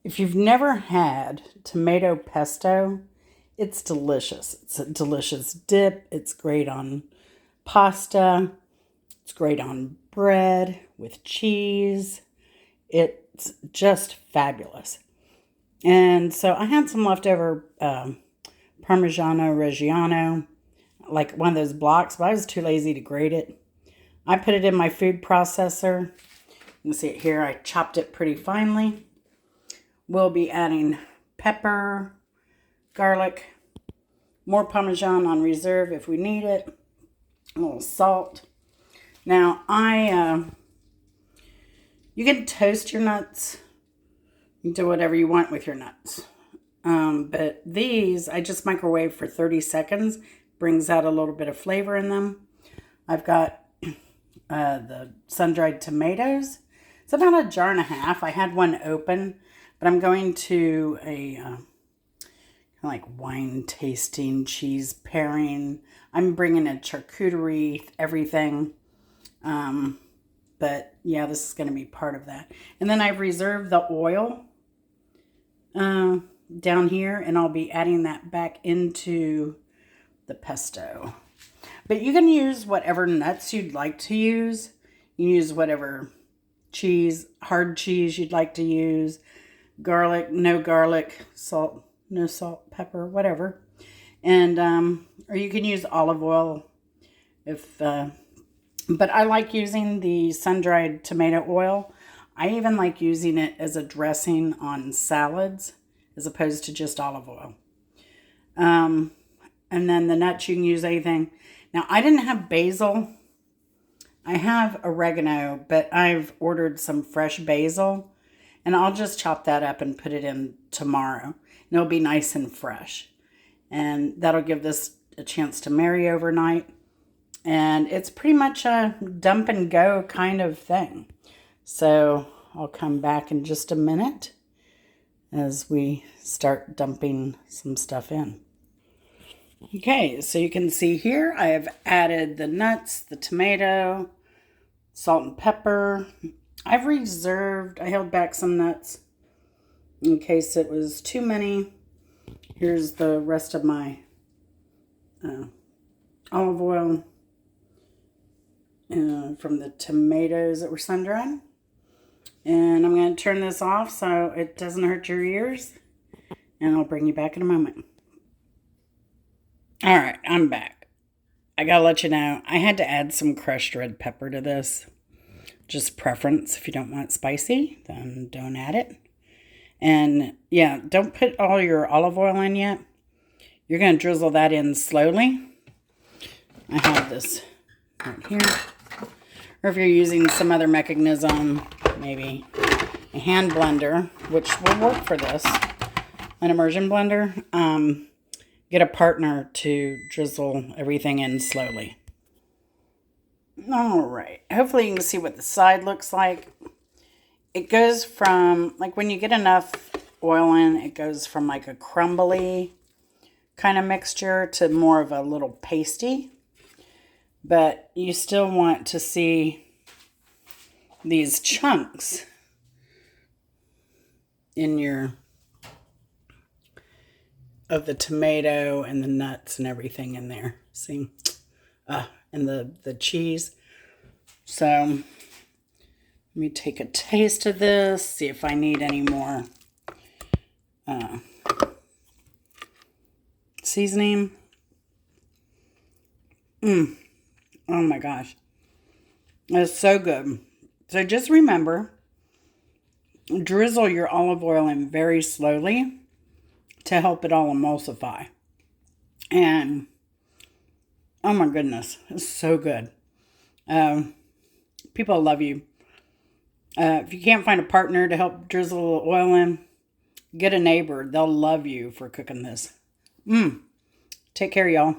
If you've never had tomato pesto, it's delicious. It's a delicious dip. It's great on pasta. It's great on bread with cheese. It's just fabulous. And so I had some leftover Parmigiano Reggiano, like one of those blocks, but I was too lazy to grate it. I put it in my food processor. You can see it here. I chopped it pretty finely. We'll be adding pepper, garlic, more Parmesan on reserve if we need it, a little salt. Now, you can toast your nuts. You can do whatever you want with your nuts. But these, I just microwave for 30 seconds. Brings out a little bit of flavor in them. I've got the sun-dried tomatoes. It's about 1.5 jars. I had one open, but I'm going to a kind of like wine tasting, cheese pairing. I'm bringing a charcuterie, everything. But yeah, this is going to be part of that. And then I've reserved the oil down here, and I'll be adding that back into the pesto. But you can use whatever nuts you'd like to use. You can use whatever cheese, hard cheese you'd like to use. Garlic, salt, no salt, pepper, whatever. And or you can use olive oil if but I like using the sun-dried tomato oil. I even like using it as a dressing on salads as opposed to just olive oil. And then the nuts, you can use anything. Now, I didn't have basil. I have oregano, but I've ordered some fresh basil. And I'll just chop that up and put it in tomorrow. And it'll be nice and fresh. And that'll give this a chance to marry overnight. And it's pretty much a dump and go kind of thing. So I'll come back in just a minute as we start dumping some stuff in. Okay, so you can see here I have added the nuts, the tomato, salt and pepper. I held back some nuts in case it was too many. Here's the rest of my olive oil from the tomatoes that were sun-dried. And I'm going to turn this off so it doesn't hurt your ears. And I'll bring you back in a moment. All right, I'm back. I got to let you know, I had to add some crushed red pepper to this. Just preference. If you don't want it spicy, then don't add it. And yeah, don't put all your olive oil in yet. You're going to drizzle that in slowly. I have this right here. Or if you're using some other mechanism, maybe a hand blender, which will work for this, an immersion blender, get a partner to drizzle everything in slowly. All right. Hopefully you can see what the side looks like. It goes from, like when you get enough oil in, it goes from like a crumbly kind of mixture to more of a little pasty. But you still want to see these chunks in of the tomato and the nuts and everything in there. See? And the cheese. So let me take a taste of this, see if I need any more seasoning. Oh my gosh. It's so good. So just remember, drizzle your olive oil in very slowly to help it all emulsify. And oh my goodness, it's so good. People love you. If you can't find a partner to help drizzle the oil in, get a neighbor. They'll love you for cooking this. Take care, y'all.